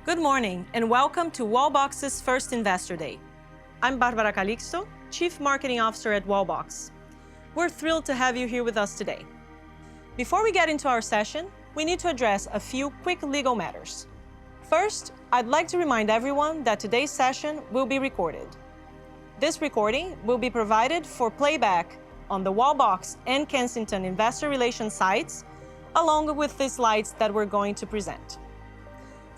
Good morning and welcome to Wallbox's first Investor Day. I'm Barbara Calixto, Chief Marketing Officer at Wallbox. We're thrilled to have you here with us today. Before we get into our session, we need to address a few quick legal matters. First, I'd like to remind everyone that today's session will be recorded. This recording will be provided for playback on the Wallbox and Kensington Investor Relations sites, along with the slides that we're going to present.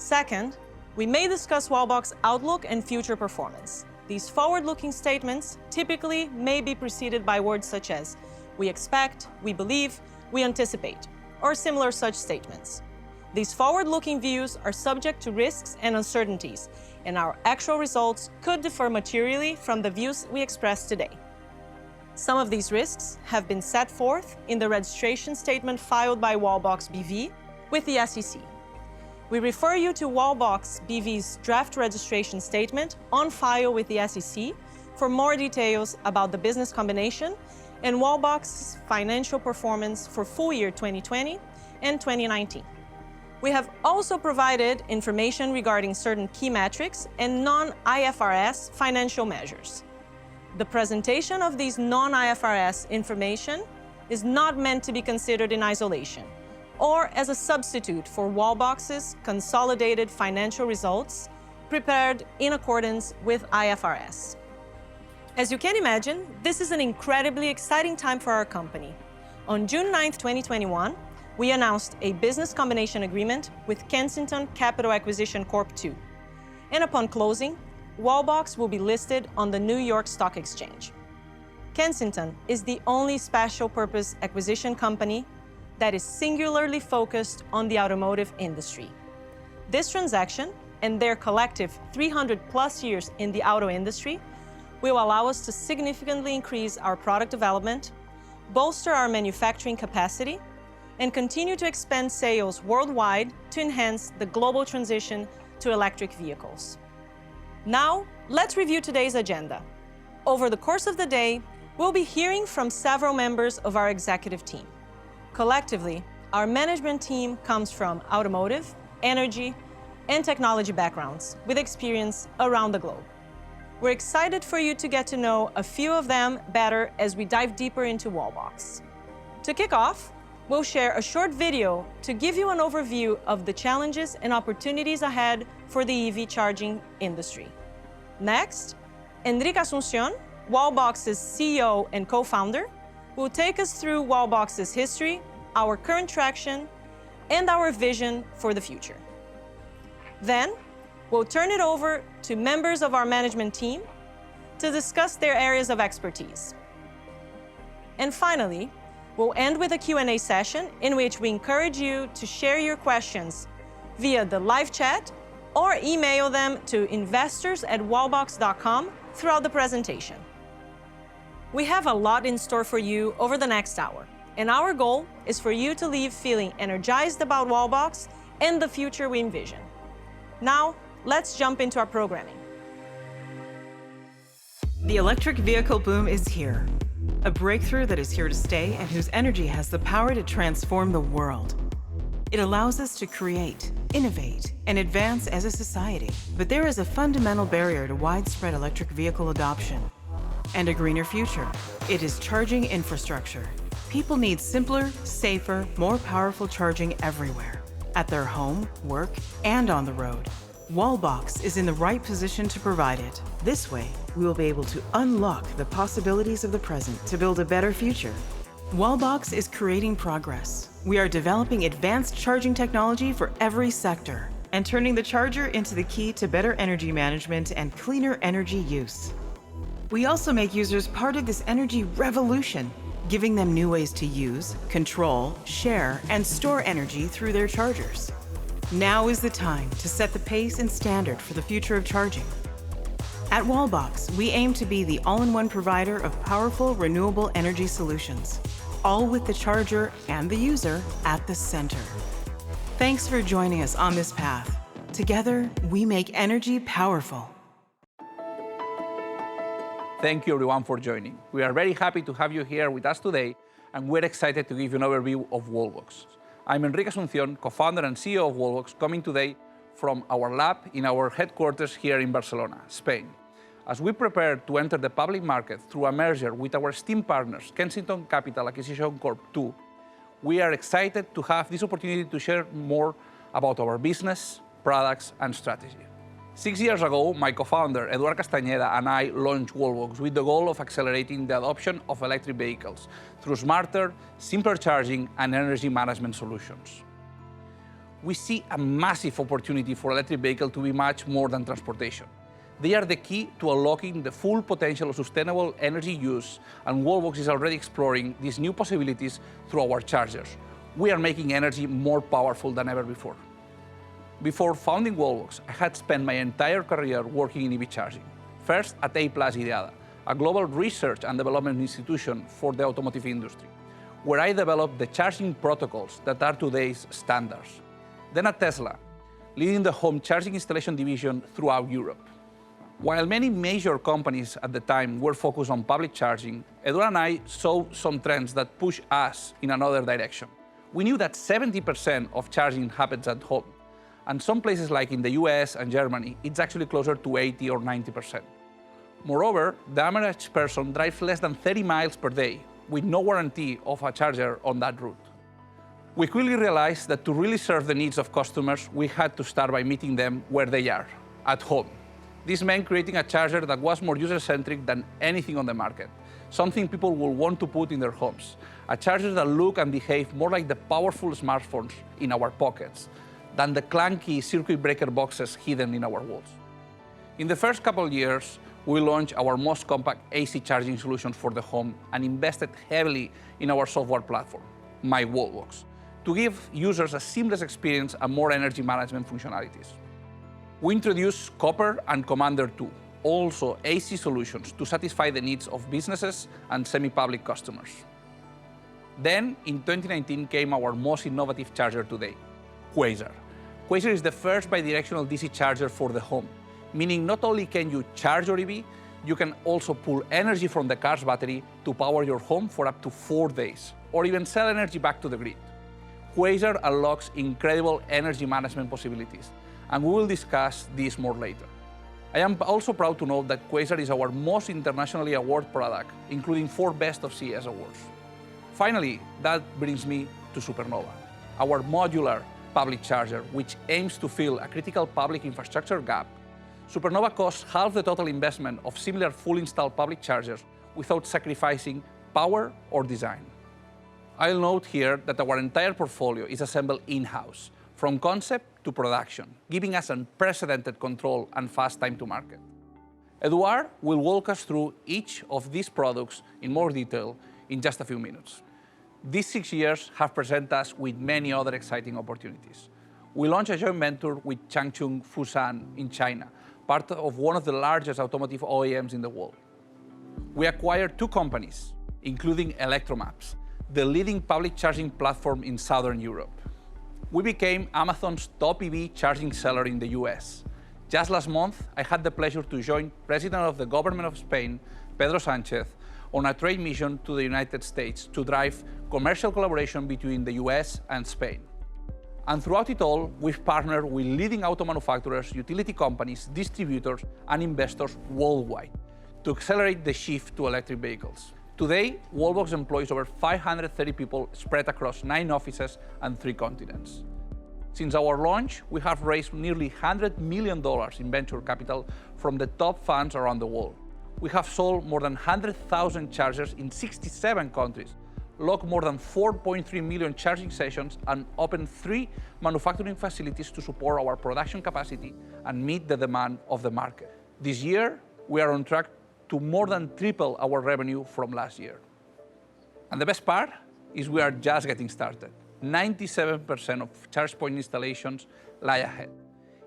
Second, we may discuss Wallbox outlook and future performance. These forward-looking statements typically may be preceded by words such as we expect, we believe, we anticipate, or similar such statements. These forward-looking views are subject to risks and uncertainties, and our actual results could differ materially from the views we express today. Some of these risks have been set forth in the registration statement filed by Wallbox BV with the SEC. We refer you to Wallbox BV's draft registration statement on file with the SEC for more details about the business combination and Wallbox's financial performance for full year 2020 and 2019. We have also provided information regarding certain key metrics and non-IFRS financial measures. The presentation of these non-IFRS information is not meant to be considered in isolation or as a substitute for Wallbox's consolidated financial results prepared in accordance with IFRS. As you can imagine, this is an incredibly exciting time for our company. On June 9, 2021, we announced a business combination agreement with Kensington Capital Acquisition Corp. II. And upon closing, Wallbox will be listed on the New York Stock Exchange. Kensington is the only special purpose acquisition company that is singularly focused on the automotive industry. This transaction and their collective 300+ years in the auto industry will allow us to significantly increase our product development, bolster our manufacturing capacity, and continue to expand sales worldwide to enhance the global transition to electric vehicles. Now, let's review today's agenda. Over the course of the day, we'll be hearing from several members of our executive team. Collectively, our management team comes from automotive, energy, and technology backgrounds with experience around the globe. We're excited for you to get to know a few of them better as we dive deeper into Wallbox. To kick off, we'll share a short video to give you an overview of the challenges and opportunities ahead for the EV charging industry. Next, Enrique Asuncion, Wallbox's CEO and co-founder, will take us through Wallbox's history, our current traction, and our vision for the future. Then, we'll turn it over to members of our management team to discuss their areas of expertise. And finally, we'll end with a Q&A session in which we encourage you to share your questions via the live chat or email them to investors@wallbox.com throughout the presentation. We have a lot in store for you over the next hour, and our goal is for you to leave feeling energized about Wallbox and the future we envision. Now, let's jump into our programming. The electric vehicle boom is here, a breakthrough that is here to stay and whose energy has the power to transform the world. It allows us to create, innovate, and advance as a society. But there is a fundamental barrier to widespread electric vehicle adoption and a greener future. It is charging infrastructure. People need simpler, safer, more powerful charging everywhere, at their home, work, and on the road. Wallbox is in the right position to provide it. This way, we will be able to unlock the possibilities of the present to build a better future. Wallbox is creating progress. We are developing advanced charging technology for every sector and turning the charger into the key to better energy management and cleaner energy use. We also make users part of this energy revolution, giving them new ways to use, control, share, and store energy through their chargers. Now is the time to set the pace and standard for the future of charging. At Wallbox, we aim to be the all-in-one provider of powerful, renewable energy solutions, all with the charger and the user at the center. Thanks for joining us on this path. Together, we make energy powerful. Thank you everyone for joining. We are very happy to have you here with us today, and we're excited to give you an overview of Wallbox. I'm Enrique Asuncion, co-founder and CEO of Wallbox, coming today from our lab in our headquarters here in Barcelona, Spain. As we prepare to enter the public market through a merger with our esteemed partners, Kensington Capital Acquisition Corp. II, we are excited to have this opportunity to share more about our business, products, and strategy. 6 years ago, my co-founder, Eduard Castañeda, and I launched Wallbox with the goal of accelerating the adoption of electric vehicles through smarter, simpler charging and energy management solutions. We see a massive opportunity for electric vehicles to be much more than transportation. They are the key to unlocking the full potential of sustainable energy use, and Wallbox is already exploring these new possibilities through our chargers. We are making energy more powerful than ever before. Before founding Wallbox, I had spent my entire career working in EV charging. First at A+ Ideada, a global research and development institution for the automotive industry, where I developed the charging protocols that are today's standards. Then at Tesla, leading the home charging installation division throughout Europe. While many major companies at the time were focused on public charging, Eduard and I saw some trends that pushed us in another direction. We knew that 70% of charging happens at home, and some places like in the US and Germany, it's actually closer to 80 or 90%. Moreover, the average person drives less than 30 miles per day, with no guarantee of a charger on that route. We quickly realized that to really serve the needs of customers, we had to start by meeting them where they are, at home. This meant creating a charger that was more user-centric than anything on the market, something people will want to put in their homes, a charger that look and behave more like the powerful smartphones in our pockets than the clunky circuit breaker boxes hidden in our walls. In the first couple of years, we launched our most compact AC charging solution for the home and invested heavily in our software platform, My Wallbox, to give users a seamless experience and more energy management functionalities. We introduced Copper and Commander 2, also AC solutions to satisfy the needs of businesses and semi-public customers. Then, in 2019, came our most innovative charger today, Quasar. Quasar is the first bidirectional DC charger for the home, meaning not only can you charge your EV, you can also pull energy from the car's battery to power your home for up to 4 days, or even sell energy back to the grid. Quasar unlocks incredible energy management possibilities, and we will discuss this more later. I am also proud to note that Quasar is our most internationally awarded product, including 4 Best of CES awards. Finally, that brings me to Supernova, our modular public charger, which aims to fill a critical public infrastructure gap. Supernova costs half the total investment of similar fully installed public chargers without sacrificing power or design. I'll note here that our entire portfolio is assembled in-house, from concept to production, giving us unprecedented control and fast time to market. Eduard will walk us through each of these products in more detail in just a few minutes. These 6 years have presented us with many other exciting opportunities. We launched a joint venture with Changchun Fushan in China, part of one of the largest automotive OEMs in the world. We acquired 2 companies, including Electromaps, the leading public charging platform in Southern Europe. We became Amazon's top EV charging seller in the US. Just last month, I had the pleasure to join President of the Government of Spain, Pedro Sánchez, on a trade mission to the United States to drive commercial collaboration between the US and Spain. And throughout it all, we've partnered with leading auto manufacturers, utility companies, distributors, and investors worldwide to accelerate the shift to electric vehicles. Today, Wallbox employs over 530 people spread across 9 offices and 3 continents. Since our launch, we have raised nearly $100 million in venture capital from the top funds around the world. We have sold more than 100,000 chargers in 67 countries, logged more than 4.3 million charging sessions, and opened 3 manufacturing facilities to support our production capacity and meet the demand of the market. This year, we are on track to more than triple our revenue from last year. And the best part is we are just getting started. 97% of charge point installations lie ahead.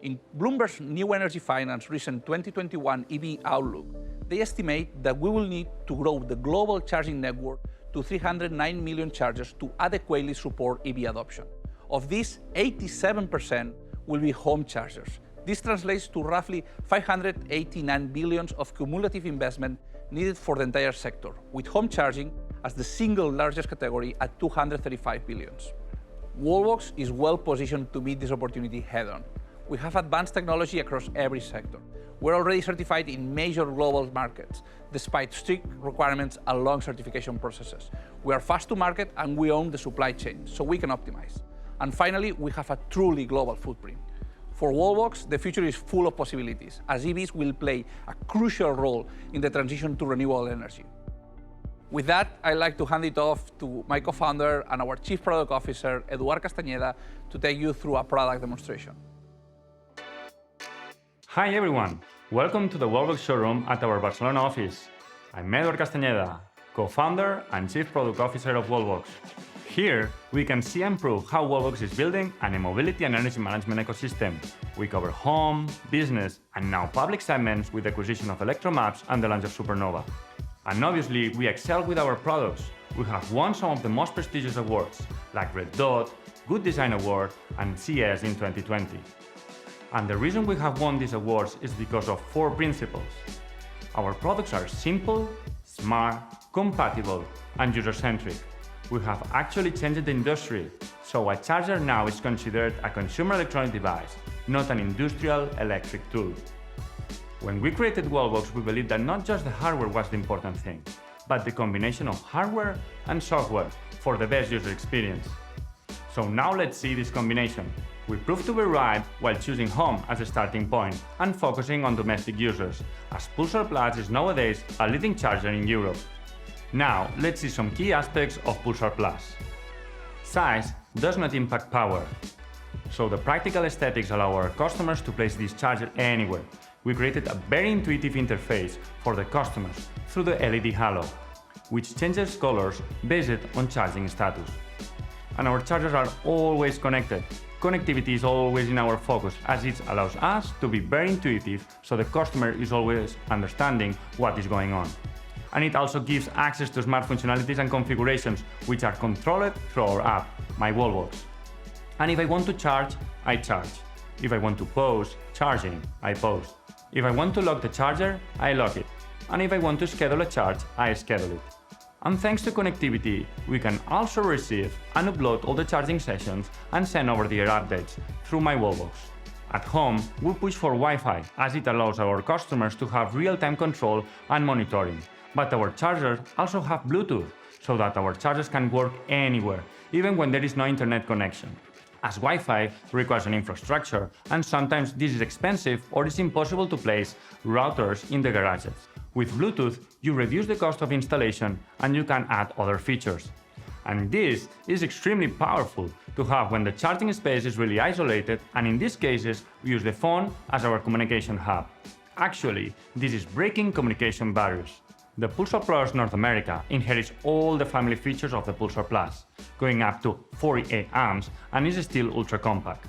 In Bloomberg's New Energy Finance recent 2021 EV Outlook, they estimate that we will need to grow the global charging network to 309 million chargers to adequately support EV adoption. Of these, 87% will be home chargers. This translates to roughly $589 billion of cumulative investment needed for the entire sector, with home charging as the single largest category at $235 billion. Wallbox is well positioned to meet this opportunity head-on. We have advanced technology across every sector. We're already certified in major global markets, despite strict requirements and long certification processes. We are fast to market and we own the supply chain, so we can optimize. And finally, we have a truly global footprint. For Wallbox, the future is full of possibilities, as EVs will play a crucial role in the transition to renewable energy. With that, I'd like to hand it off to my co-founder and our Chief Product Officer, Eduard Castañeda, to take you through a product demonstration. Hi everyone, welcome to the Wallbox showroom at our Barcelona office. I'm Eduard Castañeda, co-founder and Chief Product Officer of Wallbox. Here, we can see and prove how Wallbox is building an e-mobility and energy management ecosystem. We cover home, business, and now public segments with the acquisition of Electromaps and the launch of Supernova. And obviously, we excel with our products. We have won some of the most prestigious awards, like Red Dot, Good Design Award, and CS in 2020. And the reason we have won these awards is because of 4 principles. Our products are simple, smart, compatible, and user-centric. We have actually changed the industry, so a charger now is considered a consumer electronic device, not an industrial electric tool. When we created Wallbox, we believed that not just the hardware was the important thing, but the combination of hardware and software for the best user experience. So now let's see this combination. We proved to be right while choosing home as a starting point and focusing on domestic users, as Pulsar Plus is nowadays a leading charger in Europe. Now, let's see some key aspects of Pulsar Plus. Size does not impact power, so the practical aesthetics allow our customers to place this charger anywhere. We created a very intuitive interface for the customers through the LED halo, which changes colors based on charging status. And our chargers are always connected. Connectivity is always in our focus, as it allows us to be very intuitive, so the customer is always understanding what is going on. And it also gives access to smart functionalities and configurations, which are controlled through our app, My Wallbox. And if I want to charge, I charge. If I want to pause charging, I pause. If I want to lock the charger, I lock it. And if I want to schedule a charge, I schedule it. And thanks to connectivity, we can also receive and upload all the charging sessions and send over-the-air updates through My Wallbox. At home, we push for Wi-Fi, as it allows our customers to have real-time control and monitoring. But our chargers also have Bluetooth, so that our chargers can work anywhere, even when there is no internet connection. As Wi-Fi requires an infrastructure, and sometimes this is expensive or it's impossible to place routers in the garages. With Bluetooth, you reduce the cost of installation and you can add other features. And this is extremely powerful to have when the charging space is really isolated, and in these cases, we use the phone as our communication hub. Actually, this is breaking communication barriers. The Pulsar Plus North America inherits all the family features of the Pulsar Plus, going up to 48 amps and is still ultra compact.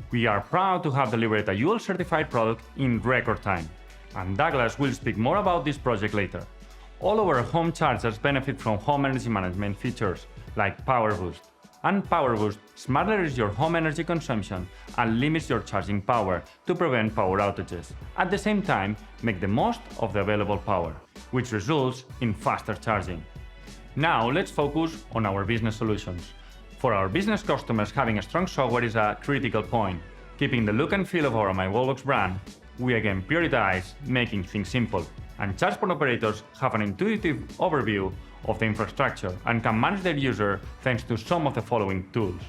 We are proud to have delivered a UL certified product in record time, and Douglas will speak more about this project later. All our home chargers benefit from home energy management features like Power Boost. And Power Boost smartly reduces your home energy consumption and limits your charging power to prevent power outages. At the same time, make the most of the available power, which results in faster charging. Now let's focus on our business solutions. For our business customers, having a strong software is a critical point. Keeping the look and feel of our My Wallbox brand, we again prioritize making things simple, and charge point operators have an intuitive overview of the infrastructure and can manage their user thanks to some of the following tools.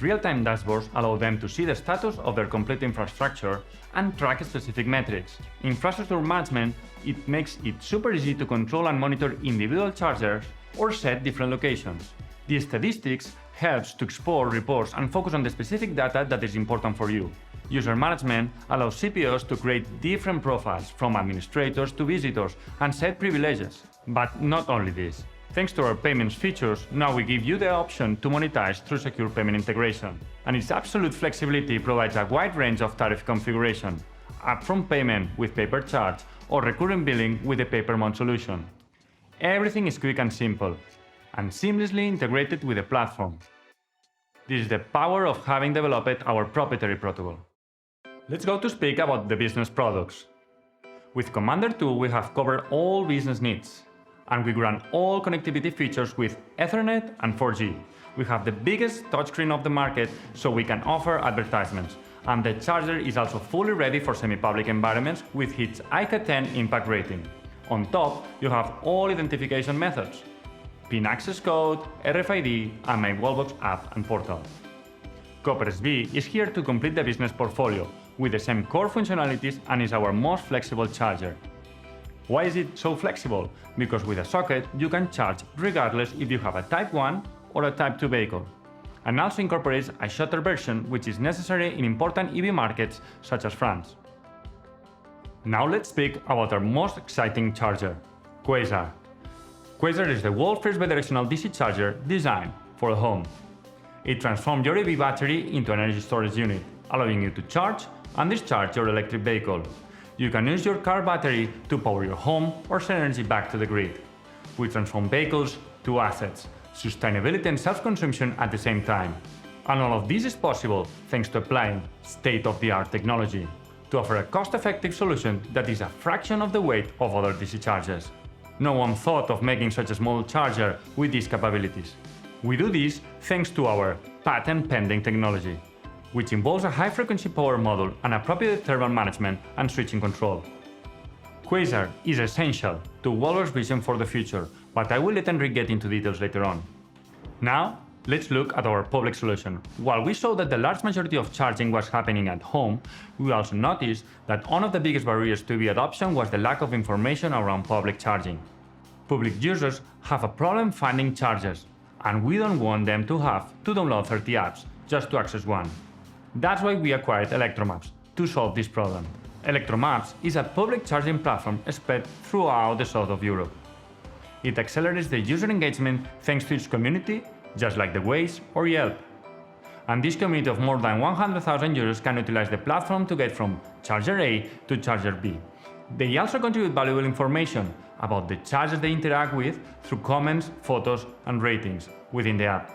Real-time dashboards allow them to see the status of their complete infrastructure and track specific metrics. Infrastructure management, it makes it super easy to control and monitor individual chargers or set different locations. The statistics helps to export reports and focus on the specific data that is important for you. User management allows CPOs to create different profiles, from administrators to visitors, and set privileges. But not only this. Thanks to our payments features, now we give you the option to monetize through secure payment integration. And its absolute flexibility provides a wide range of tariff configuration, upfront payment with pay per charge, or recurring billing with a pay-per-month solution. Everything is quick and simple, and seamlessly integrated with the platform. This is the power of having developed our proprietary protocol. Let's go to speak about the business products. With Commander 2, we have covered all business needs, and we grant all connectivity features with Ethernet and 4G. We have the biggest touchscreen of the market, so we can offer advertisements, And the charger is also fully ready for semi-public environments with its ICA 10 impact rating. On top, you have all identification methods: PIN access code, RFID, and my Wallbox app and portal. Copper SB is here to complete the business portfolio with the same core functionalities and is our most flexible charger. Why is it so flexible? Because with a socket you can charge regardless if you have a Type 1 or a Type 2 vehicle. And also incorporates a shorter version, which is necessary in important EV markets such as France. Now let's speak about our most exciting charger, Quasar. Quasar is the world's first bidirectional DC charger designed for the home. It transforms your EV battery into an energy storage unit, allowing you to charge and discharge your electric vehicle. You can use your car battery to power your home or send energy back to the grid. We transform vehicles to assets, sustainability and self-consumption at the same time. And all of this is possible thanks to applying state-of-the-art technology to offer a cost-effective solution that is a fraction of the weight of other DC chargers. No one thought of making such a small charger with these capabilities. We do this thanks to our patent-pending technology, which involves a high-frequency power module and appropriate thermal management and switching control. Quasar is essential to Wallbox's vision for the future, but I will let Enric get into details later on. Now, let's look at our public solution. While we saw that the large majority of charging was happening at home, we also noticed that one of the biggest barriers to EV adoption was the lack of information around public charging. Public users have a problem finding chargers, and we don't want them to have to download 30 apps just to access one. That's why we acquired Electromaps to solve this problem. Electromaps is a public charging platform spread throughout the south of Europe. It accelerates the user engagement thanks to its community, just like the Waze or Yelp. And this community of more than 100,000 users can utilize the platform to get from charger A to charger B. They also contribute valuable information about the chargers they interact with through comments, photos, and ratings within the app.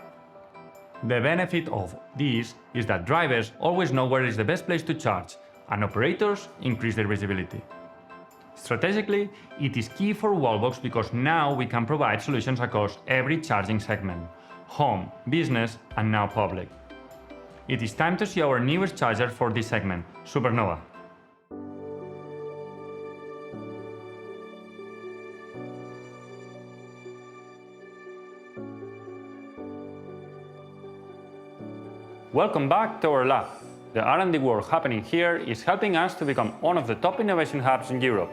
The benefit of this is that drivers always know where is the best place to charge, and operators increase their visibility. Strategically, it is key for Wallbox because now we can provide solutions across every charging segment: home, business, and now public. It is time to see our newest charger for this segment, Supernova. Welcome back to our lab. The R&D work happening here is helping us to become one of the top innovation hubs in Europe.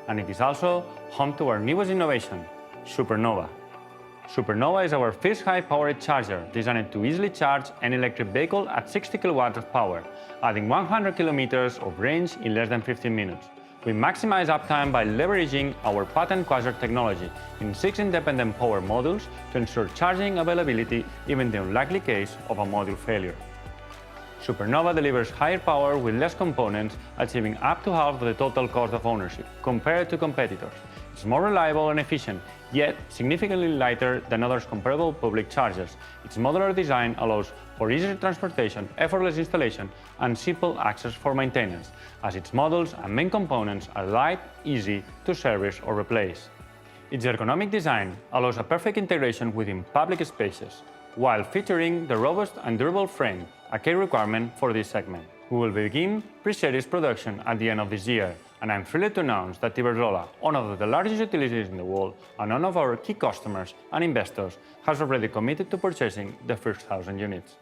And it is also home to our newest innovation, Supernova. Supernova is our first high-powered charger designed to easily charge an electric vehicle at 60 kilowatts of power, adding 100 kilometers of range in less than 15 minutes. We maximize uptime by leveraging our patent Quasar technology in 6 independent power modules to ensure charging availability even in the unlikely case of a module failure. Supernova delivers higher power with less components, achieving up to half the total cost of ownership compared to competitors. It's more reliable and efficient, yet significantly lighter than other comparable public chargers. Its modular design allows for easy transportation, effortless installation, and simple access for maintenance, as its modules and main components are light, easy to service or replace. Its ergonomic design allows a perfect integration within public spaces, while featuring the robust and durable frame, a key requirement for this segment. We will begin pre-series production at the end of this year, and I'm thrilled to announce that Inversor, one of the largest utilities in the world and one of our key customers and investors, has already committed to purchasing the first 1,000 units.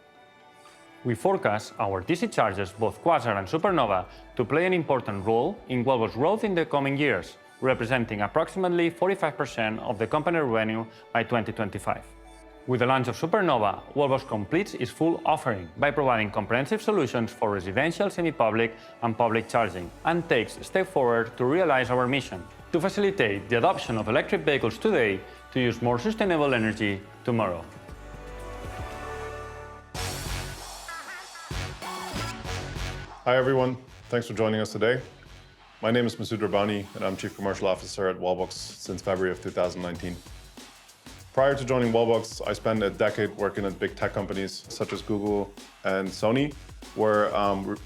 We forecast our DC chargers, both Quasar and Supernova, to play an important role in Wallbox growth in the coming years, representing approximately 45% of the company revenue by 2025. With the launch of Supernova, Wallbox completes its full offering by providing comprehensive solutions for residential, semi-public, and public charging, and takes a step forward to realize our mission to facilitate the adoption of electric vehicles today to use more sustainable energy tomorrow. Hi everyone, thanks for joining us today. My name is Masoud Rabbani and I'm Chief Commercial Officer at Wallbox since February of 2019. Prior to joining Wallbox, I spent a decade working at big tech companies such as Google and Sony, where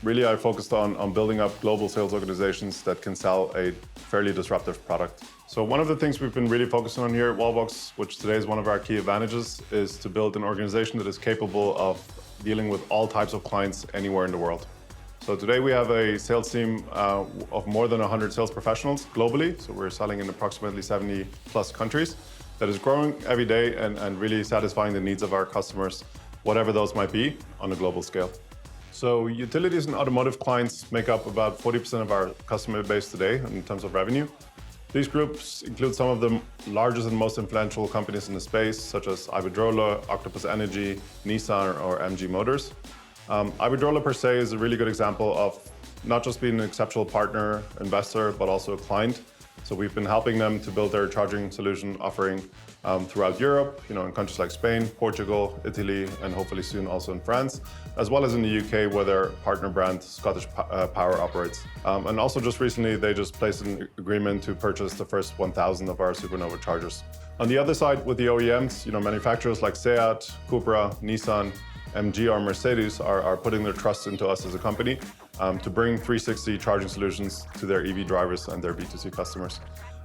really I focused on building up global sales organizations that can sell a fairly disruptive product. So one of the things we've been really focusing on here at Wallbox, which today is one of our key advantages, is to build an organization that is capable of dealing with all types of clients anywhere in the world. So today we have a sales team of more than 100 sales professionals globally. So we're selling in approximately 70 plus countries that is growing every day and really satisfying the needs of our customers, whatever those might be on a global scale. So utilities and automotive clients make up about 40% of our customer base today in terms of revenue. These groups include some of the largest and most influential companies in the space, such as Iberdrola, Octopus Energy, Nissan, or MG Motors. Iberdrola per se is a really good example of not just being an exceptional partner, investor, but also a client. So we've been helping them to build their charging solution offering throughout Europe, in countries like Spain, Portugal, Italy, and hopefully soon also in France, as well as in the UK where their partner brand Scottish Power operates. And also just recently, they just placed an agreement to purchase the first 1,000 of our Supernova chargers. On the other side, with the OEMs, manufacturers like Seat, Cupra, Nissan, MG or Mercedes are putting their trust into us as a company to bring 360 charging solutions to their EV drivers and their B2C customers.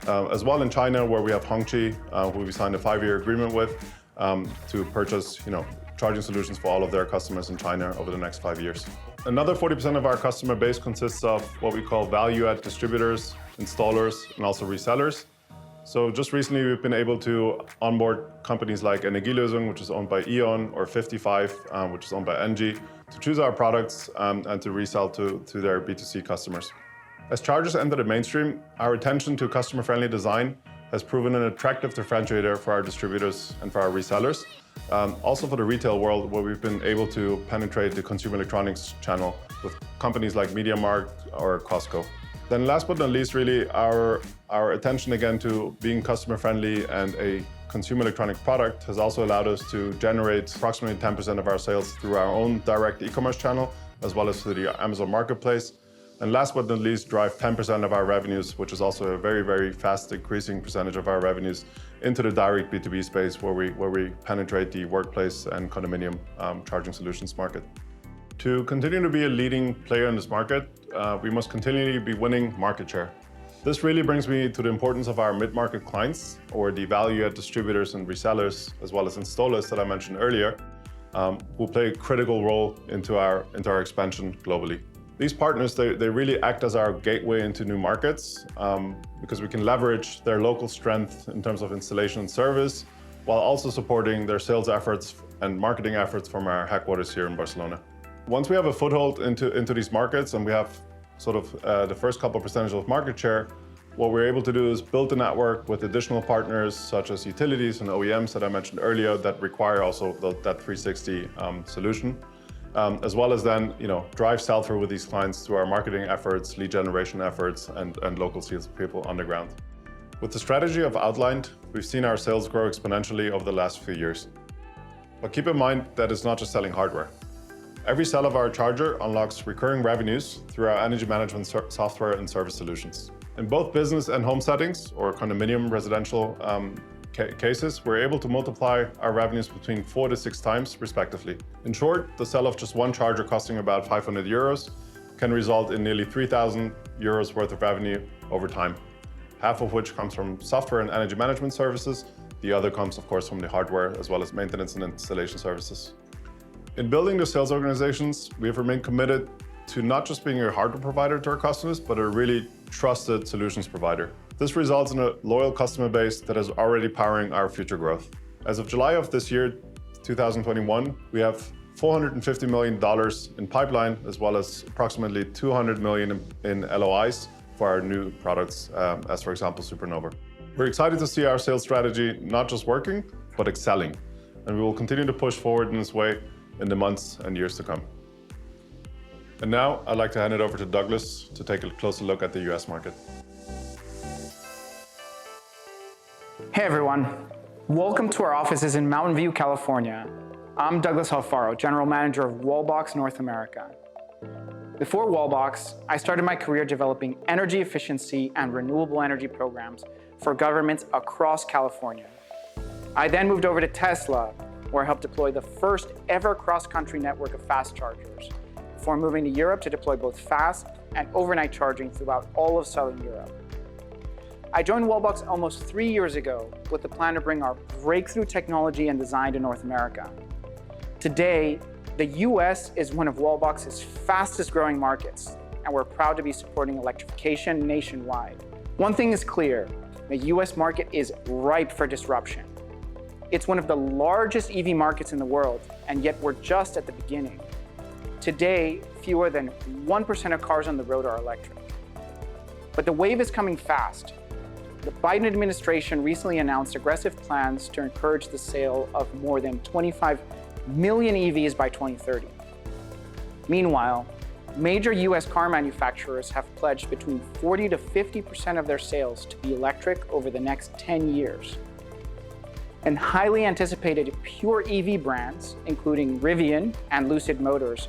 As well in China, where we have Hongqi, who we signed a 5-year agreement with to purchase charging solutions for all of their customers in China over the next 5 years. Another 40% of our customer base consists of what we call value-add distributors, installers, and also resellers. So just recently, we've been able to onboard companies like Energielösung, which is owned by E.ON, or 55, which is owned by Engie, to choose our products and to resell to their B2C customers. As chargers enter the mainstream, our attention to customer-friendly design has proven an attractive differentiator for our distributors and for our resellers. Also for the retail world, where we've been able to penetrate the consumer electronics channel with companies like MediaMarkt or Costco. Then last but not least, really, our attention again to being customer-friendly and a consumer electronic product has also allowed us to generate approximately 10% of our sales through our own direct e-commerce channel, as well as through the Amazon Marketplace. And last but not least, drive 10% of our revenues, which is also a very, very fast increasing percentage of our revenues, into the direct B2B space where we penetrate the workplace and condominium charging solutions market. To continue to be a leading player in this market, we must continually be winning market share. This really brings me to the importance of our mid-market clients, or the value-add distributors and resellers, as well as installers that I mentioned earlier, who play a critical role into our expansion globally. These partners, they really act as our gateway into new markets because we can leverage their local strength in terms of installation and service, while also supporting their sales efforts and marketing efforts from our headquarters here in Barcelona. Once we have a foothold into these markets and we have sort of the first couple of percentage of market share, what we're able to do is build a network with additional partners such as utilities and OEMs that I mentioned earlier that require also that 360 solution, as well as then drive sell-through with these clients through our marketing efforts, lead generation efforts, and local sales people on the ground. With the strategy I've outlined, we've seen our sales grow exponentially over the last few years. But keep in mind that it's not just selling hardware. Every sale of our charger unlocks recurring revenues through our energy management software and service solutions. In both business and home settings, or condominium residential cases, we're able to multiply our revenues between 4 to 6 times, respectively. In short, the sale of just one charger costing about 500 euros can result in nearly 3,000 euros worth of revenue over time, half of which comes from software and energy management services. The other comes, of course, from the hardware, as well as maintenance and installation services. In building the sales organizations, we have remained committed to not just being a hardware provider to our customers, but a really trusted solutions provider. This results in a loyal customer base that is already powering our future growth. As of July of this year, 2021, we have $450 million in pipeline, as well as approximately 200 million in LOIs for our new products, as for example, Supernova. We're excited to see our sales strategy not just working, but excelling. And we will continue to push forward in this way in the months and years to come. And now I'd like to hand it over to Douglas to take a closer look at the US market. Hey everyone, welcome to our offices in Mountain View, California. I'm Douglas Alfaro, General Manager of Wallbox North America. Before Wallbox, I started my career developing energy efficiency and renewable energy programs for governments across California. I then moved over to Tesla, where I helped deploy the first ever cross-country network of fast chargers, before moving to Europe to deploy both fast and overnight charging throughout all of Southern Europe. I joined Wallbox almost 3 years ago with the plan to bring our breakthrough technology and design to North America. Today, The US is one of Wallbox's fastest growing markets, and we're proud to be supporting electrification nationwide. One thing is clear, the US market is ripe for disruption. It's one of the largest EV markets in the world, and yet we're just at the beginning. Today, fewer than 1% of cars on the road are electric. But the wave is coming fast. The Biden administration recently announced aggressive plans to encourage the sale of more than 25 million EVs by 2030. Meanwhile, major US car manufacturers have pledged between 40 to 50% of their sales to be electric over the next 10 years. And highly anticipated pure EV brands, including Rivian and Lucid Motors,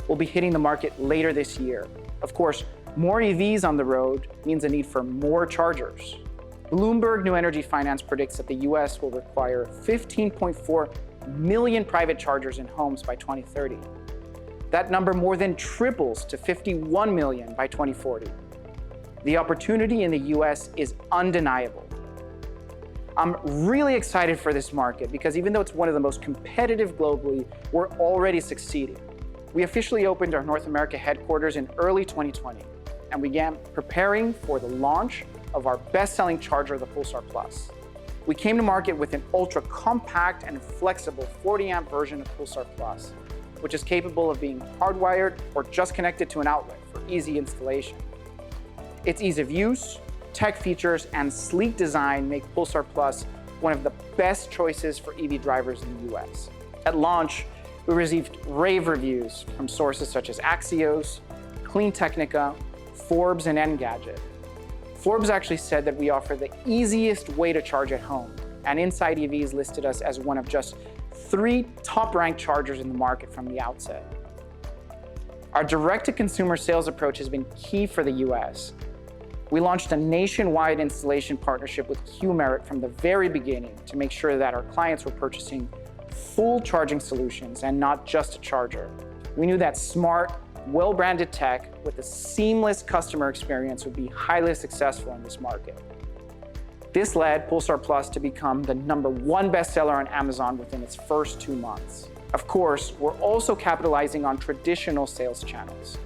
will be hitting the market later this year. Of course, more EVs on the road means a need for more chargers. Bloomberg New Energy Finance predicts that the US will require 15.4 million private chargers in homes by 2030. That number more than triples to 51 million by 2040. The opportunity in the US is undeniable. I'm really excited for this market because even though it's one of the most competitive globally, we're already succeeding. We officially opened our North America headquarters in early 2020 and began preparing for the launch of our best-selling charger, the Pulsar Plus. We came to market with an ultra-compact and flexible 40-amp version of Pulsar Plus, which is capable of being hardwired or just connected to an outlet for easy installation. Its ease of use, tech features, and sleek design make Pulsar Plus one of the best choices for EV drivers in the US. At launch, we received rave reviews from sources such as Axios, Clean Technica, Forbes, and Engadget. Forbes actually said that we offer the easiest way to charge at home, and Inside EVs listed us as one of just 3 top-ranked chargers in the market from the outset. Our direct-to-consumer sales approach has been key for the US. We launched a nationwide installation partnership with Qmerit from the very beginning to make sure that our clients were purchasing full charging solutions and not just a charger. We knew that smart, well-branded tech with a seamless customer experience would be highly successful in this market. This led Pulsar Plus to become the #1 bestseller on Amazon within its first 2 months. Of course, we're also capitalizing on traditional sales channels.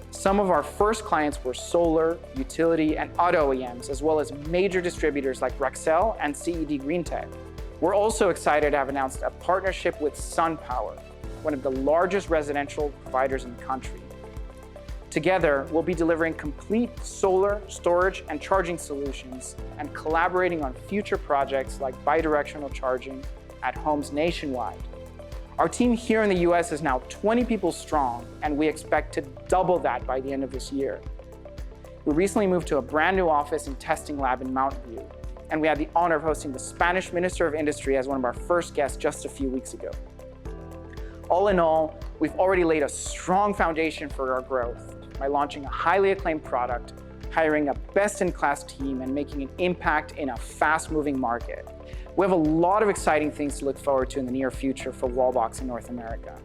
Some of our first clients were solar, utility, and auto OEMs, as well as major distributors like Rexel and CED Greentech. We're also excited to have announced a partnership with SunPower, one of the largest residential providers in the country. Together, we'll be delivering complete solar, storage, and charging solutions and collaborating on future projects like bidirectional charging at homes nationwide. Our team here in the US is now 20 people strong, and we expect to double that by the end of this year. We recently moved to a brand new office and testing lab in Mountain View, and we had the honor of hosting the Spanish Minister of Industry as one of our first guests just a few weeks ago. All in all, we've already laid a strong foundation for our growth by launching a highly acclaimed product, hiring a best-in-class team, and making an impact in a fast-moving market. We have a lot of exciting things to look forward to in the near future for Wallbox in North America.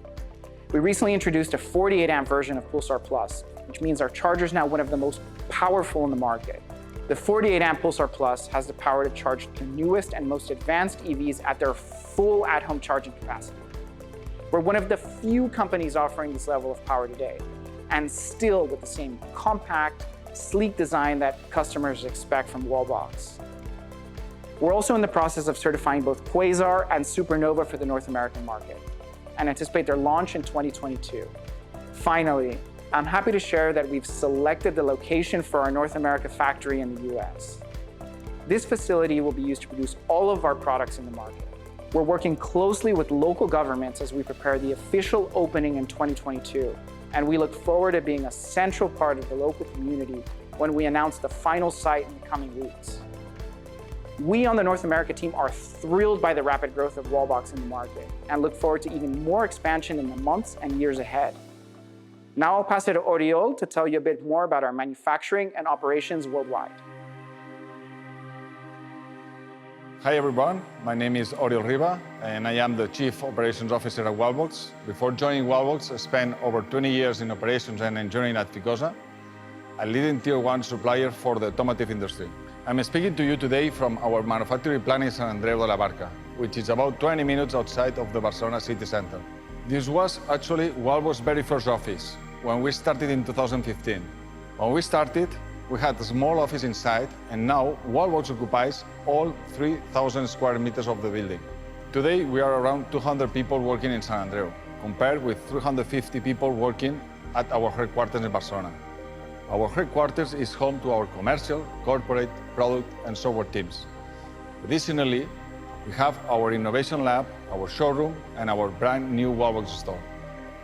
We recently introduced a 48-amp version of Pulsar Plus, which means our charger is now one of the most powerful in the market. The 48-amp Pulsar Plus has the power to charge the newest and most advanced EVs at their full at-home charging capacity. We're one of the few companies offering this level of power today, and still with the same compact, sleek design that customers expect from Wallbox. We're also in the process of certifying both Quasar and Supernova for the North American market, and anticipate their launch in 2022. Finally, I'm happy to share that we've selected the location for our North America factory in the US. This facility will be used to produce all of our products in the market. We're working closely with local governments as we prepare the official opening in 2022, and we look forward to being a central part of the local community when we announce the final site in the coming weeks. We on the North America team are thrilled by the rapid growth of Wallbox in the market and look forward to even more expansion in the months and years ahead. Now I'll pass it to Oriol to tell you a bit more about our manufacturing and operations worldwide. Hi everyone, my name is Oriol Riba and I am the Chief Operations Officer at Wallbox. Before joining Wallbox, I spent over 20 years in operations and engineering at Ficosa, a leading Tier 1 supplier for the automotive industry. I'm speaking to you today from our manufacturing plant in Sant Andreu de la Barca, which is about 20 minutes outside of the Barcelona city center. This was actually Wallbox's very first office when we started in 2015. When we started, we had a small office inside, and now Wallbox occupies all 3,000 square meters of the building. Today, we are around 200 people working in San Andreu, compared with 350 people working at our headquarters in Barcelona. Our headquarters is home to our commercial, corporate, product, and software teams. Additionally, we have our innovation lab, our showroom, and our brand new Wallbox store.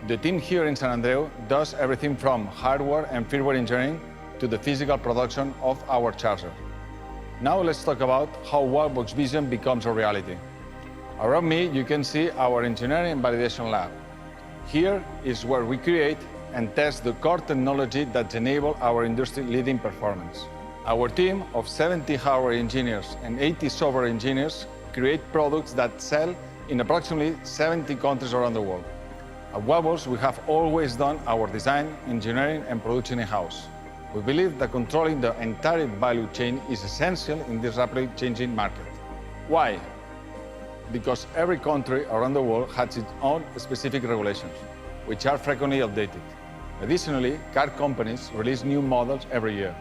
The team here in San Andreu does everything from hardware and firmware engineering to the physical production of our charger. Now let's talk about how Wallbox vision becomes a reality. Around me, you can see our engineering and validation lab. Here is where we create and test the core technology that enable our industry-leading performance. Our team of 70 hardware engineers and 80 software engineers create products that sell in approximately 70 countries around the world. At Wallbox, we have always done our design, engineering, and production in-house. We believe that controlling the entire value chain is essential in this rapidly changing market. Why? Because every country around the world has its own specific regulations, which are frequently updated. Additionally, car companies release new models every year,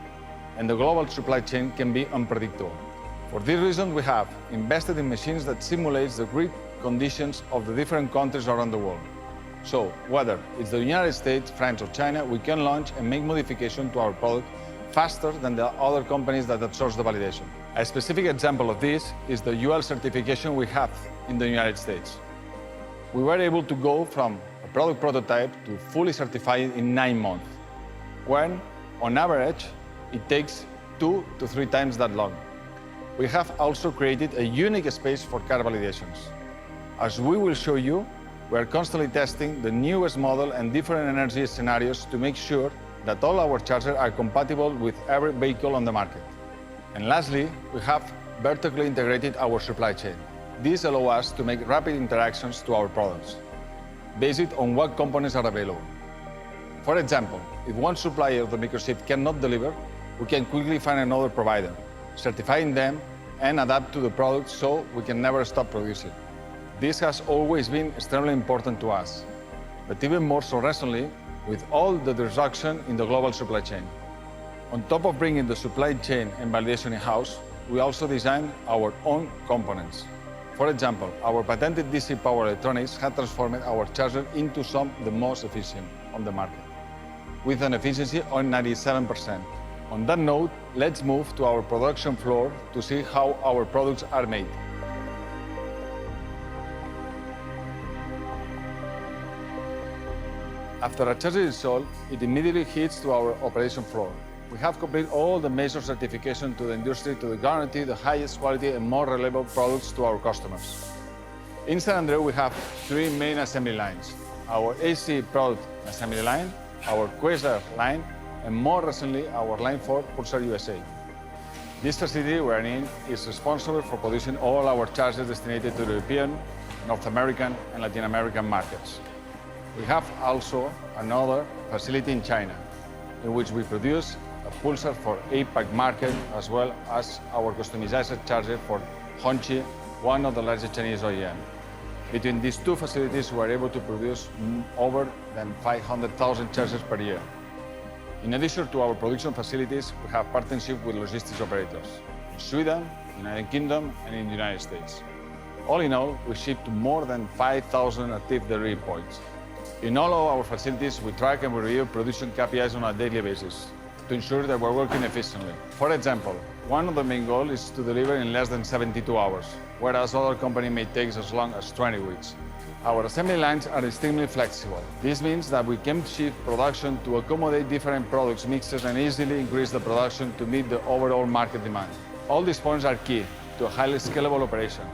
and the global supply chain can be unpredictable. For this reason, we have invested in machines that simulate the grid conditions of the different countries around the world. So, whether it's the United States, France, or China, we can launch and make modifications to our product faster than the other companies that outsource the validation. A specific example of this is the UL certification we have in the United States. We were able to go from a product prototype to fully certified in 9 months, when, on average, it takes 2 to 3 times that long. We have also created a unique space for car validations. As we will show you, we are constantly testing the newest model and different energy scenarios to make sure that all our chargers are compatible with every vehicle on the market. And lastly, we have vertically integrated our supply chain. This allows us to make rapid interactions to our products, based on what components are available. For example, if one supplier of the microchip cannot deliver, we can quickly find another provider, certifying them and adapt to the product so we can never stop producing. This has always been extremely important to us, but even more so recently with all the disruption in the global supply chain. On top of bringing the supply chain and validation in-house, we also design our own components. For example, our patented DC power electronics have transformed our charger into some of the most efficient on the market, with an efficiency of 97%. On that note, let's move to our production floor to see how our products are made. After a charger is sold, it immediately hits to our operation floor. We have completed all the major certification to the industry to guarantee the highest quality and more reliable products to our customers. In San Andreu, we have 3 main assembly lines: our AC product assembly line, our Quasar line, and more recently, our line for Pulsar USA. This facility we're in is responsible for producing all our chargers destined to the European, North American, and Latin American markets. We have also another facility in China, in which we produce a Pulsar for APAC market, as well as our customized charger for Hongqi, one of the largest Chinese OEM. Between these 2 facilities, we are able to produce over than 500,000 chargers per year. In addition to our production facilities, we have partnership with logistics operators in Sweden, United Kingdom, and in the United States. All in all, we ship to more than 5,000 active delivery points. In all of our facilities, we track and review production KPIs on a daily basis to ensure that we're working efficiently. For example, one of the main goals is to deliver in less than 72 hours, whereas other companies may take as long as 20 weeks. Our assembly lines are extremely flexible. This means that we can shift production to accommodate different products mixes and easily increase the production to meet the overall market demand. All these points are key to a highly scalable operation.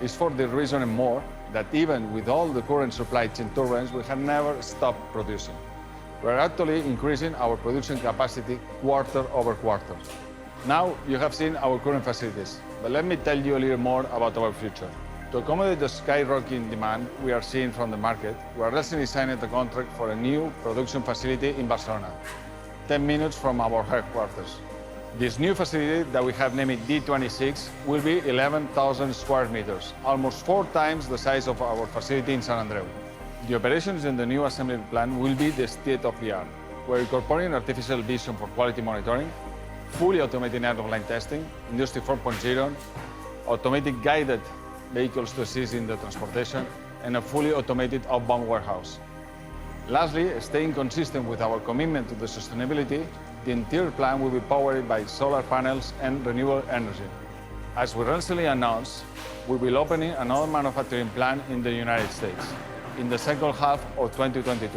It's for this reason and more that even with all the current supply chain turbulence, we have never stopped producing. We're actually increasing our production capacity quarter over quarter. Now you have seen our current facilities, but let me tell you a little more about our future. To accommodate the skyrocketing demand we are seeing from the market, we are recently signing the contract for a new production facility in Barcelona, 10 minutes from our headquarters. This new facility that we have named D26 will be 11,000 square meters, almost 4 times the size of our facility in San Andreu. The operations in the new assembly plant will be the state-of-the-art. We're incorporating artificial vision for quality monitoring, fully automated end-of-line testing, Industry 4.0, automated guided vehicles to assist in the transportation, and a fully automated outbound warehouse. Lastly, staying consistent with our commitment to the sustainability, the entire plant will be powered by solar panels and renewable energy. As we recently announced, we will be opening another manufacturing plant in the United States in the second half of 2022.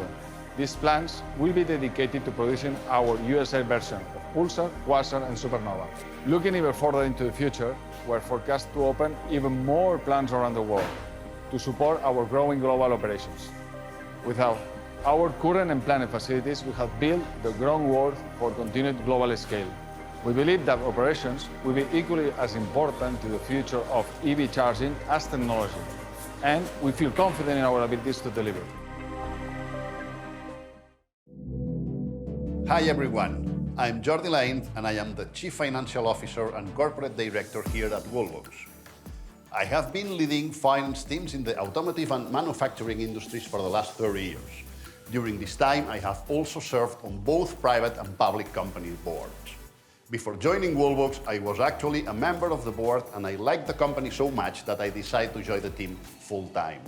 These plants will be dedicated to producing our USA version of Pulsar, Quasar, and Supernova. Looking even further into the future, we're forecast to open even more plants around the world to support our growing global operations. Without our current and planned facilities, we have built the groundwork for continued global scale. We believe that operations will be equally as important to the future of EV charging as technology, and we feel confident in our abilities to deliver. Hi everyone, I'm Jordi Lainz and I am the Chief Financial Officer and Corporate Director here at Wallbox. I have been leading finance teams in the automotive and manufacturing industries for the last 30 years. During this time, I have also served on both private and public company boards. Before joining Wallbox, I was actually a member of the board and I liked the company so much that I decided to join the team full-time.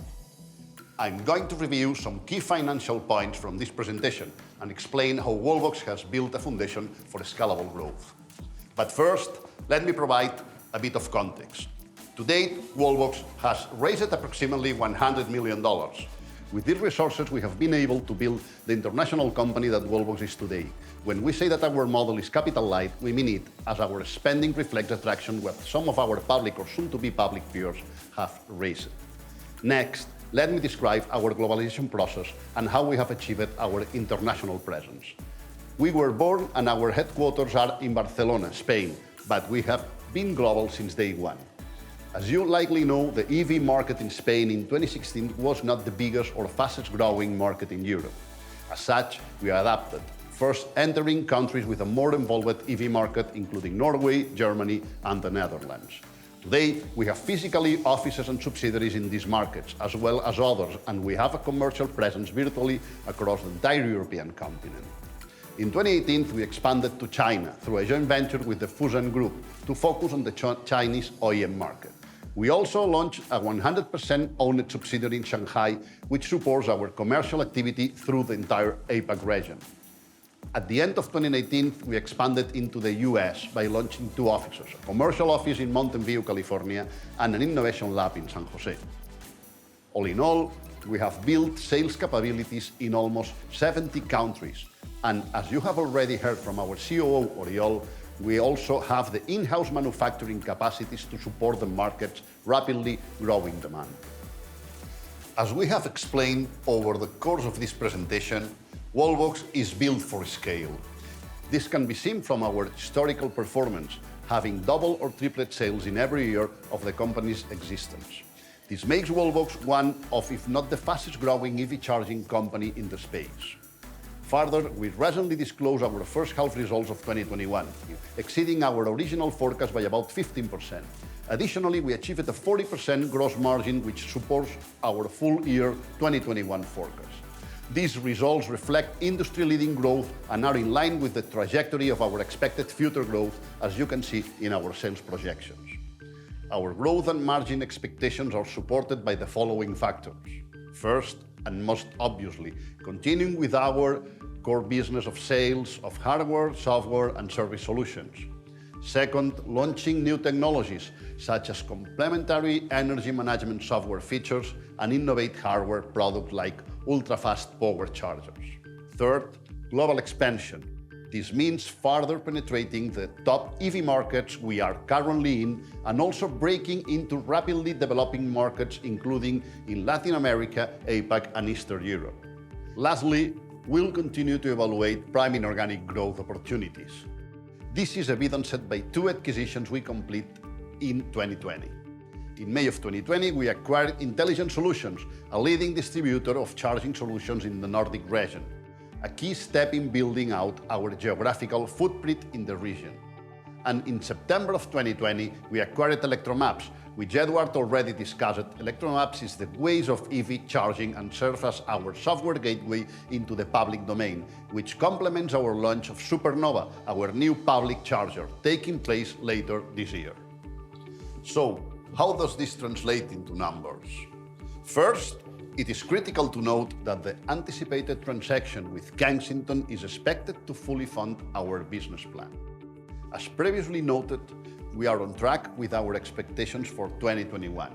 I'm going to review some key financial points from this presentation and explain how Wallbox has built a foundation for scalable growth. But first, let me provide a bit of context. To date, Wallbox has raised approximately $100 million. With these resources, we have been able to build the international company that Wallbox is today. When we say that our model is capital light, we mean it, as our spending reflects the traction where some of our public or soon-to-be public peers have raised. Next, let me describe our globalization process and how we have achieved our international presence. We were born and our headquarters are in Barcelona, Spain, but we have been global since day one. As you likely know, the EV market in Spain in 2016 was not the biggest or fastest growing market in Europe. As such, we adapted, first entering countries with a more involved EV market, including Norway, Germany, and the Netherlands. Today, we have physically offices and subsidiaries in these markets, as well as others, and we have a commercial presence virtually across the entire European continent. In 2018, we expanded to China through a joint venture with the Fusen Group to focus on the Chinese OEM market. We also launched a 100% owned subsidiary in Shanghai, which supports our commercial activity through the entire APAC region. At the end of 2019, we expanded into the US by launching 2 offices, a commercial office in Mountain View, California, and an innovation lab in San Jose. All in all, we have built sales capabilities in almost 70 countries. And as you have already heard from our COO, Oriol, we also have the in-house manufacturing capacities to support the market's rapidly growing demand. As we have explained over the course of this presentation, Wallbox is built for scale. This can be seen from our historical performance, having double or tripled sales in every year of the company's existence. This makes Wallbox one of, if not the fastest growing EV charging company in the space. Further, we recently disclosed our first half results of 2021, exceeding our original forecast by about 15%. Additionally, we achieved a 40% gross margin, which supports our full year 2021 forecast. These results reflect industry-leading growth and are in line with the trajectory of our expected future growth, as you can see in our sales projections. Our growth and margin expectations are supported by the following factors. First, and most obviously, continuing with our core business of sales of hardware, software, and service solutions. Second, launching new technologies, such as complementary energy management software features and innovative hardware products like ultra-fast power chargers. Third, global expansion. This means further penetrating the top EV markets we are currently in and also breaking into rapidly developing markets, including in Latin America, APAC, and Eastern Europe. Lastly, we'll continue to evaluate prime inorganic growth opportunities. This is evidenced by 2 acquisitions we complete in 2020. In May of 2020, we acquired Intelligent Solutions, a leading distributor of charging solutions in the Nordic region, a key step in building out our geographical footprint in the region. And in September of 2020, we acquired Electromaps, Which Edward already discussed, Electromaps is the ways of EV charging and serves as our software gateway into the public domain, which complements our launch of Supernova, our new public charger, taking place later this year. So, how does this translate into numbers? First, it is critical to note that the anticipated transaction with Kensington is expected to fully fund our business plan. As previously noted, we are on track with our expectations for 2021.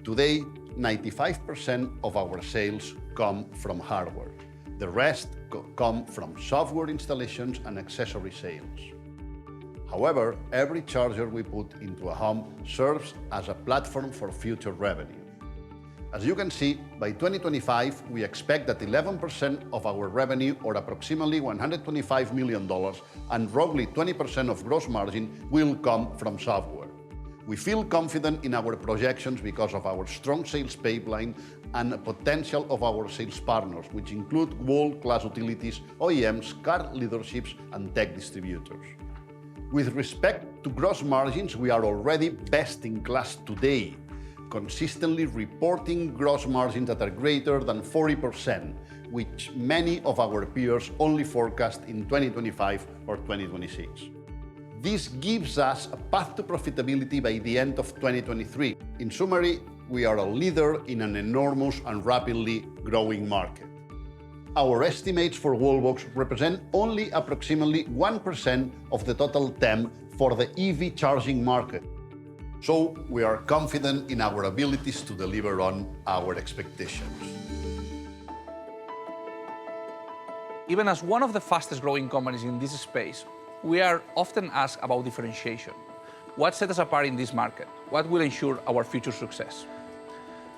Today, 95% of our sales come from hardware. The rest come from software installations and accessory sales. However, every charger we put into a home serves as a platform for future revenue. As you can see, by 2025, we expect that 11% of our revenue, or approximately $125 million, and roughly 20% of gross margin will come from software. We feel confident in our projections because of our strong sales pipeline and the potential of our sales partners, which include world-class utilities, OEMs, car dealerships, and tech distributors. With respect to gross margins, we are already best in class today, consistently reporting gross margins that are greater than 40%, which many of our peers only forecast in 2025 or 2026. This gives us a path to profitability by the end of 2023. In summary, we are a leader in an enormous and rapidly growing market. Our estimates for Wallbox represent only approximately 1% of the total TAM for the EV charging market. So we are confident in our abilities to deliver on our expectations. Even as one of the fastest growing companies in this space, we are often asked about differentiation. What sets us apart in this market? What will ensure our future success?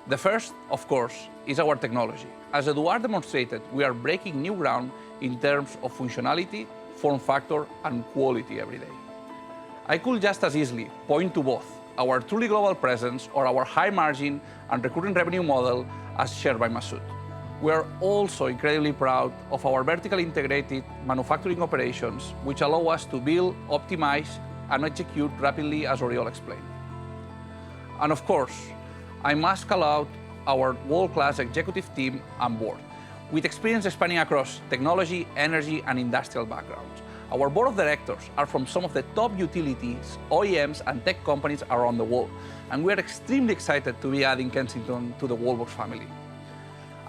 The first, of course, is our technology. As Eduard demonstrated, we are breaking new ground in terms of functionality, form factor, and quality every day. I could just as easily point to both our truly global presence or our high margin and recurring revenue model as shared by Masoud. We are also incredibly proud of our vertically integrated manufacturing operations, which allow us to build, optimize, and execute rapidly, as Oriol explained. And of course, I must call out our world-class executive team and board, with experience spanning across technology, energy, and industrial backgrounds. Our board of directors are from some of the top utilities, OEMs, and tech companies around the world, and we are extremely excited to be adding Kensington to the Wallbox family.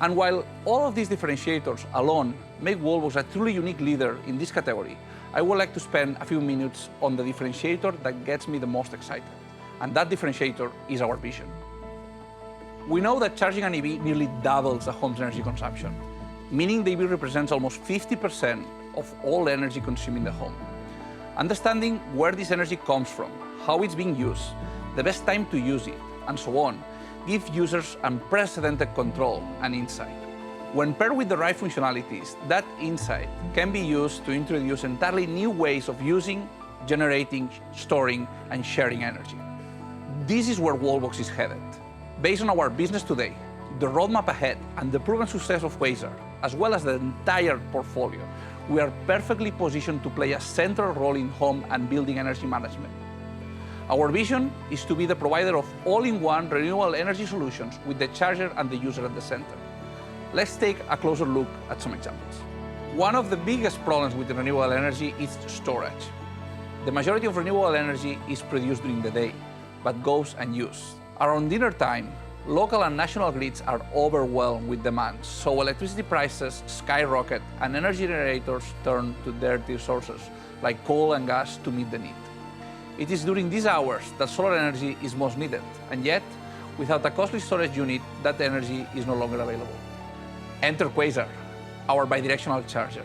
And while all of these differentiators alone make Wallbox a truly unique leader in this category, I would like to spend a few minutes on the differentiator that gets me the most excited. And that differentiator is our vision. We know that charging an EV nearly doubles a home's energy consumption, meaning the EV represents almost 50% of all energy consumed in the home. Understanding where this energy comes from, how it's being used, the best time to use it, and so on, give users unprecedented control and insight. When paired with the right functionalities, that insight can be used to introduce entirely new ways of using, generating, storing, and sharing energy. This is where Wallbox is headed. Based on our business today, the roadmap ahead, and the proven success of Quasar, as well as the entire portfolio, we are perfectly positioned to play a central role in home and building energy management. Our vision is to be the provider of all-in-one renewable energy solutions with the charger and the user at the center. Let's take a closer look at some examples. One of the biggest problems with renewable energy is storage. The majority of renewable energy is produced during the day, but goes unused. Around dinner time, local and national grids are overwhelmed with demand, so electricity prices skyrocket and energy generators turn to dirty sources like coal and gas to meet the need. It is during these hours that solar energy is most needed, and yet, without a costly storage unit, that energy is no longer available. Enter Quasar, our bidirectional charger.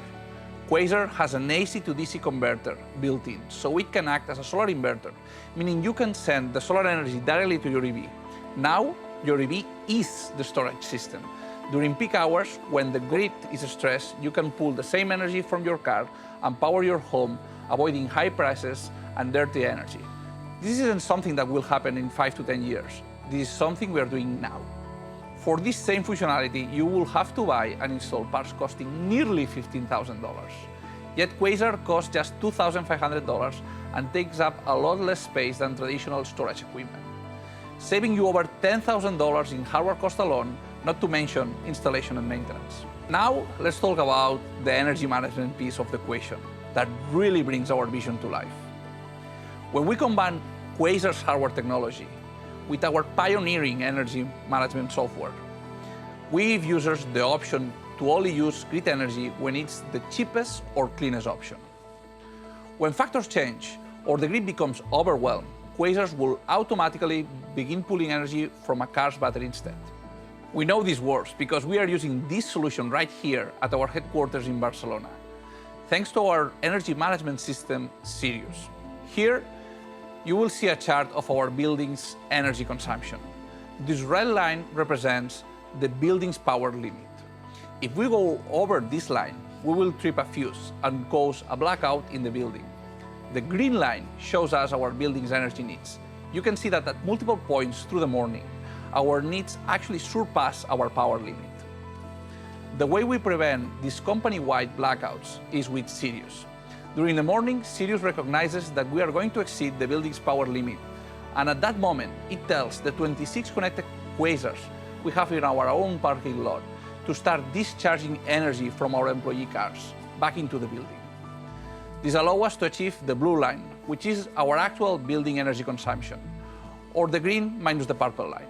Quasar has an AC to DC converter built in, so it can act as a solar inverter, meaning you can send the solar energy directly to your EV. Now, your EV is the storage system. During peak hours, when the grid is stressed, you can pull the same energy from your car and power your home, avoiding high prices and dirty energy. This isn't something that will happen in 5 to 10 years. This is something we are doing now. For this same functionality, you will have to buy and install parts costing nearly $15,000. Yet Quasar costs just $2,500 and takes up a lot less space than traditional storage equipment. saving you over $10,000 in hardware cost alone, not to mention installation and maintenance. Now, let's talk about the energy management piece of the equation that really brings our vision to life. When we combine Quasar's hardware technology with our pioneering energy management software, we give users the option to only use grid energy when it's the cheapest or cleanest option. When factors change or the grid becomes overwhelmed, Quasars will automatically begin pulling energy from a car's battery instead. We know this works because we are using this solution right here at our headquarters in Barcelona, thanks to our energy management system, Sirius. Here, you will see a chart of our building's energy consumption. This red line represents the building's power limit. If we go over this line, we will trip a fuse and cause a blackout in the building. The green line shows us our building's energy needs. You can see that at multiple points through the morning, our needs actually surpass our power limit. The way we prevent these company-wide blackouts is with Sirius. During the morning, Sirius recognizes that we are going to exceed the building's power limit, and at that moment, it tells the 26 connected Quasars we have in our own parking lot to start discharging energy from our employee cars back into the building. This allows us to achieve the blue line, which is our actual building energy consumption, or the green minus the purple line.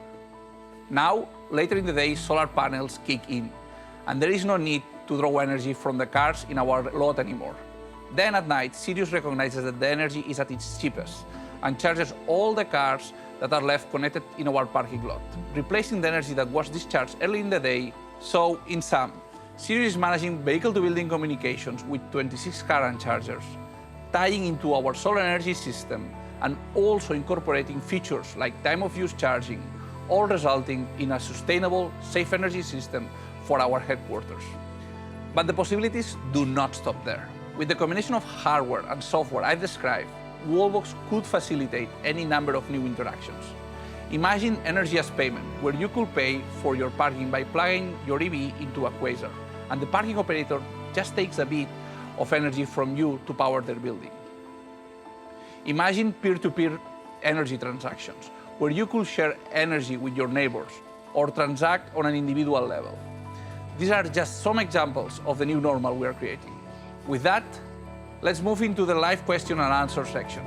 Now, later in the day, solar panels kick in, and there is no need to draw energy from the cars in our lot anymore. Then at night, Sirius recognizes that the energy is at its cheapest and charges all the cars that are left connected in our parking lot, replacing the energy that was discharged early in the day. So, in sum, Sirius is managing vehicle-to-building communications with 26 current chargers, tying into our solar energy system, and also incorporating features like time-of-use charging, all resulting in a sustainable, safe energy system for our headquarters. But the possibilities do not stop there. With the combination of hardware and software I've described, Wallbox could facilitate any number of new interactions. Imagine energy as payment, where you could pay for your parking by plugging your EV into a Quasar, and the parking operator just takes a bit of energy from you to power their building. Imagine peer-to-peer energy transactions, where you could share energy with your neighbors or transact on an individual level. These are just some examples of the new normal we are creating. With that, let's move into the live question and answer section.